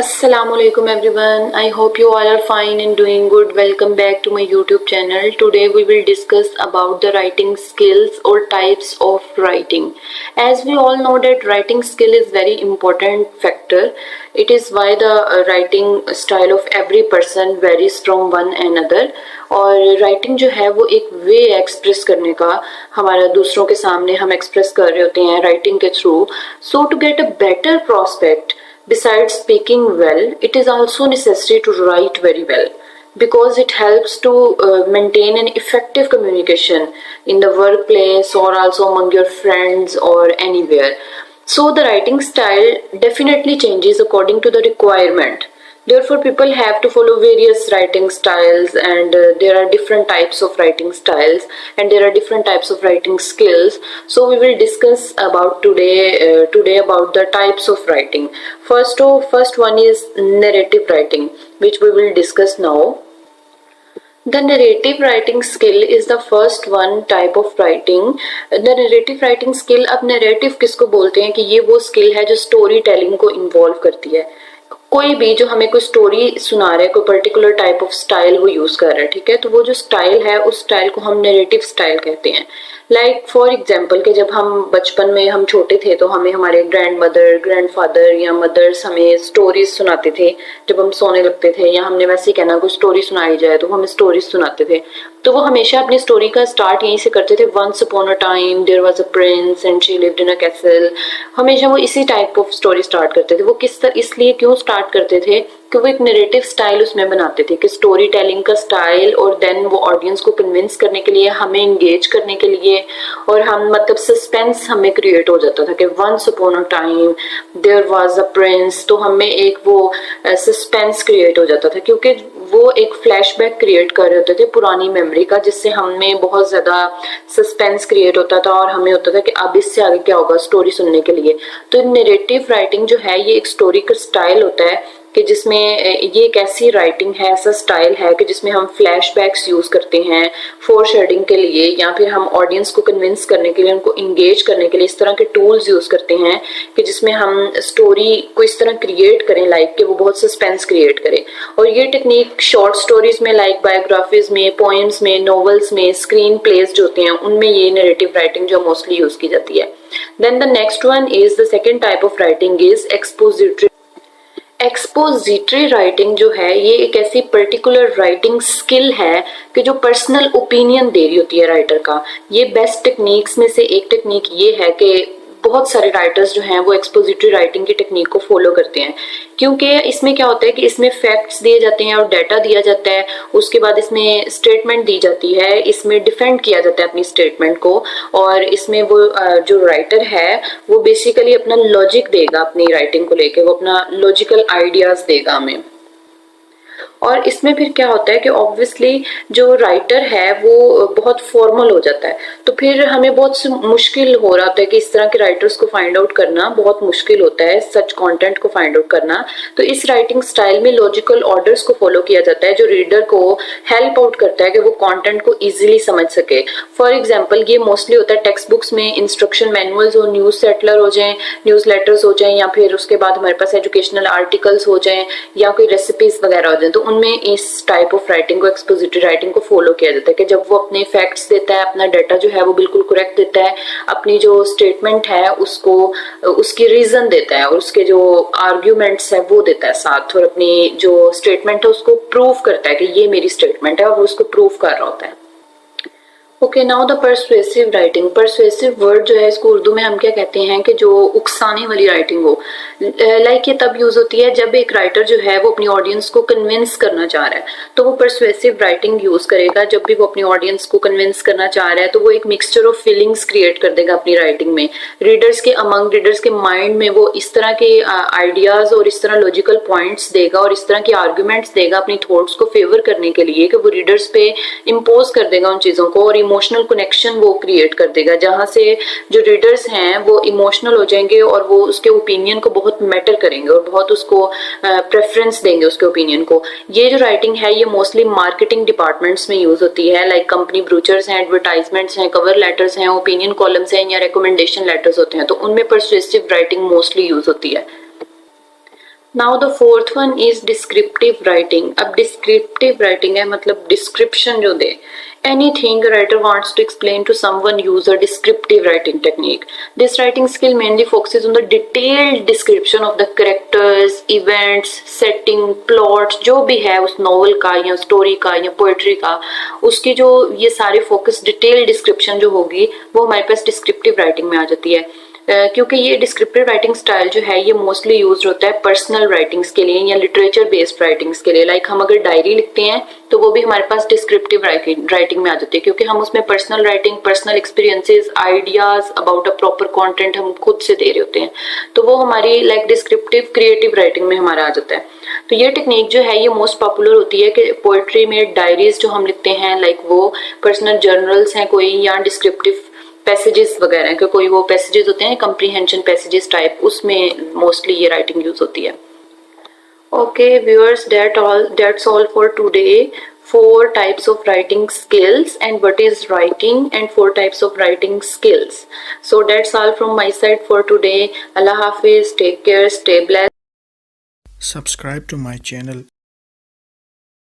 Assalamualaikum everyone. I hope you all are fine and doing good. Welcome back to my YouTube channel. Today we will discuss about the writing skills or types of writing. As we all know that writing skill is very important factor. It is why the writing style of every person varies from one another. और writing जो है वो एक वे express करने का हमारा दूसरों के सामने हम एक्सप्रेस कर रहे होते हैं राइटिंग के through. So to get a better prospect, besides speaking well, it is also necessary to write very well because it helps to maintain an effective communication in the workplace or also among your friends or anywhere. So the writing style definitely changes according to the requirement. Therefore, people have to follow various writing styles, and there are different types of writing styles, and there are different types of writing skills. So we will discuss about today about the types of writing. First one is narrative writing, which we will discuss now. The narrative writing skill is the first one type of writing. The narrative writing skill, अब narrative किसको बोलते हैं कि ये वो skill है जो story telling को involve करती है. कोई भी जो हमें कोई स्टोरी सुना रहा है, कोई पर्टिकुलर टाइप ऑफ स्टाइल वो यूज कर रहा है, ठीक है, तो वो जो स्टाइल है उस स्टाइल को हम नैरेटिव स्टाइल कहते हैं. लाइक फॉर एग्जांपल कि जब हम बचपन में हम छोटे थे तो हमें हमारे ग्रैंड मदर, ग्रैंडफादर या मदर्स हमें स्टोरीज सुनाते थे जब हम सोने लगते थे, या हमने वैसे ही कहना कोई स्टोरी सुनाई जाए तो हमें स्टोरीज सुनाते थे. तो वो हमेशा अपनी स्टोरी का स्टार्ट यहीं से करते थे, once upon a time there was a prince and she lived in a castle. हमेशा वो इसी टाइप ऑफ स्टोरी स्टार्ट करते थे. वो किस तरह इसलिए क्यों स्टार्ट करते थे कि वो एक नैरेटिव स्टाइल उसमें बनाते थे कि स्टोरी टेलिंग का स्टाइल, और देन वो ऑडियंस को कन्विंस करने के लिए, हमें एंगेज करने के लिए, और हम मतलब सस्पेंस हमें क्रिएट हो जाता था कि once upon a time there was a prince. तो हमें एक वो सस्पेंस क्रिएट हो जाता था क्योंकि वो एक फ्लैशबैक क्रिएट कर रहे होते थे पुरानी मेमोरी का, जिससे हमें बहुत ज्यादा सस्पेंस क्रिएट होता था और हमें होता था कि अब इससे आगे क्या होगा स्टोरी सुनने के लिए. तो नैरेटिव राइटिंग जो है ये एक स्टोरी का स्टाइल होता है कि जिसमें ये एक ऐसी राइटिंग है, ऐसा स्टाइल है कि जिसमें हम फ्लैशबैक्स यूज करते हैं फोर शेडिंग के लिए, या फिर हम ऑडियंस को कन्विंस करने के लिए, उनको इंगेज करने के लिए इस तरह के टूल्स यूज करते हैं कि जिसमें हम स्टोरी को इस तरह क्रिएट करें लाइक कि वो बहुत सस्पेंस क्रिएट करे. और ये टेक्निक शॉर्ट स्टोरीज में, लाइक बायोग्राफीज में, पोएम्स में, नॉवेल्स में, स्क्रीन प्लेज जो होते हैं उनमें ये नैरेटिव राइटिंग जो मोस्टली यूज की जाती है. Then the next one is the second type of writing is expository. Expository writing जो है ये एक ऐसी पर्टिकुलर राइटिंग स्किल है कि जो पर्सनल ओपिनियन दे रही होती है राइटर का. ये बेस्ट टेक्निक्स में से एक टेक्निक ये है कि बहुत सारे राइटर्स जो हैं वो एक्सपोजिटरी राइटिंग की टेक्निक को फॉलो करते हैं, क्योंकि इसमें क्या होता है कि इसमें फैक्ट्स दिए जाते हैं और डाटा दिया जाता है, उसके बाद इसमें स्टेटमेंट दी जाती है, इसमें डिफेंड किया जाता है अपनी स्टेटमेंट को, और इसमें वो जो राइटर है वो बेसिकली अपना लॉजिक देगा अपनी राइटिंग को लेके, वो अपना लॉजिकल आइडियाज देगा हमें. और इसमें फिर क्या होता है कि ऑब्वियसली जो राइटर है वो बहुत फॉर्मल हो जाता है, तो फिर हमें बहुत मुश्किल हो रहा होता है कि इस तरह के राइटर्स को फाइंड आउट करना बहुत मुश्किल होता है, सच कंटेंट को फाइंड आउट करना. तो इस राइटिंग स्टाइल में लॉजिकल ऑर्डर्स को फॉलो किया जाता है जो रीडर को हेल्प आउट करता है कि वो कंटेंट को इजीली समझ सके. फॉर एग्जांपल ये मोस्टली होता है टेक्स्ट बुक्स में, इंस्ट्रक्शन मैनुअल्स हो, न्यूज सेटलर हो जाए, न्यूज लेटर्स हो जाए, या फिर उसके बाद हमारे पास एजुकेशनल आर्टिकल्स हो जाए, या कोई रेसिपीज वगैरह हो जाए. तो उनमें इस टाइप ऑफ राइटिंग को, एक्सपोजिटरी राइटिंग को फॉलो किया जाता है कि जब वो अपने फैक्ट्स देता है, अपना डाटा जो है वो बिल्कुल करेक्ट देता है, अपनी जो स्टेटमेंट है उसको उसकी रीजन देता है, और उसके जो आर्ग्यूमेंट्स है वो देता है साथ, और अपनी जो स्टेटमेंट है उसको प्रूव करता है कि ये मेरी स्टेटमेंट है, और वो उसको प्रूव कर रहा होता है. Okay, now the persuasive writing. Persuasive word जो है इसको उर्दू में हम क्या कहते हैं कि जो उकसाने वाली राइटिंग हो. लाइक ये तब यूज होती है जब एक राइटर जो है वो अपनी ऑडियंस को कन्विंस करना चाह रहा है, तो वो परसुएसिव राइटिंग यूज करेगा. जब भी वो अपनी ऑडियंस को कन्विंस करना चाह रहा है तो वो एक मिक्सचर ऑफ फीलिंग्स क्रिएट कर देगा अपनी राइटिंग में. रीडर्स के अमंग में वो इस तरह के आइडियाज और इस तरह लॉजिकल पॉइंट्स देगा और इस तरह के आर्ग्यूमेंट्स देगा अपनी थॉट्स को फेवर करने के लिए कि वो रीडर्स पे इम्पोज कर देगा उन चीजों को, और इमोशनल कनेक्शन वो क्रिएट कर देगा जहां से जो रीडर्स हैं वो इमोशनल हो जाएंगे और वो उसके ओपिनियन को बहुत मैटर करेंगे और बहुत उसको प्रेफरेंस देंगे उसके ओपिनियन को. ये जो राइटिंग है ये मोस्टली मार्केटिंग डिपार्टमेंट्स में यूज होती है, लाइक कंपनी ब्रोचर्स हैं, एडवर्टाइजमेंट्स हैं, कवर लेटर्स हैं, ओपिनियन कॉलम्स हैं, या रिकमेंडेशन लेटर्स होते हैं, तो उनमें परसुएसिव राइटिंग मोस्टली यूज होती है. Now the fourth one is descriptive writing. अब डिस्क्रिप्टिव राइटिंग है मतलब डिस्क्रिप्शन जो दे, anything a writer wants to explain to someone use a descriptive writing technique. This writing skill mainly focuses on the detailed description of the characters, events, setting, plot, जो भी है उस novel का या story का या poetry का, उसकी जो ये सारे फोकस डिटेल डिस्क्रिप्शन जो होगी वो हमारे पास डिस्क्रिप्टिव राइटिंग में आ जाती है। क्योंकि ये डिस्क्रिप्टिव राइटिंग स्टाइल जो है ये मोस्टली यूज होता है पर्सनल राइटिंग्स के लिए या लिटरेचर बेस्ड राइटिंग्स के लिए। लाइक हम अगर डायरी लिखते हैं तो वो भी हमारे पास डिस्क्रिप्टिव राइटिंग में आ जाती है, क्योंकि हम उसमें personal writing, personal experiences, ideas about a proper content हम खुद से दे रहे होते हैं, तो वो हमारी लाइक डिस्क्रिप्टिव क्रिएटिव राइटिंग में हमारा आ जाता है। तो ये टेक्निक जो है ये मोस्ट पॉपुलर होती है कि पोएट्री में डायरीज जो हम लिखते हैं, लाइक वो पर्सनल जर्नल्स हैं कोई, या डिस्क्रिप्टिव पैसेजेस वगैरह के कोई वो पैसेजेस होते हैं कंप्रीहेंशन पैसेजेस टाइप, उसमें मोस्टली ये राइटिंग यूज होती है। Okay viewers, that's all for today. 4 types of writing skills and what is writing, and 4 types of writing skills. So that's all from my side for today. Allah Hafiz, take care, stay blessed. Subscribe to my channel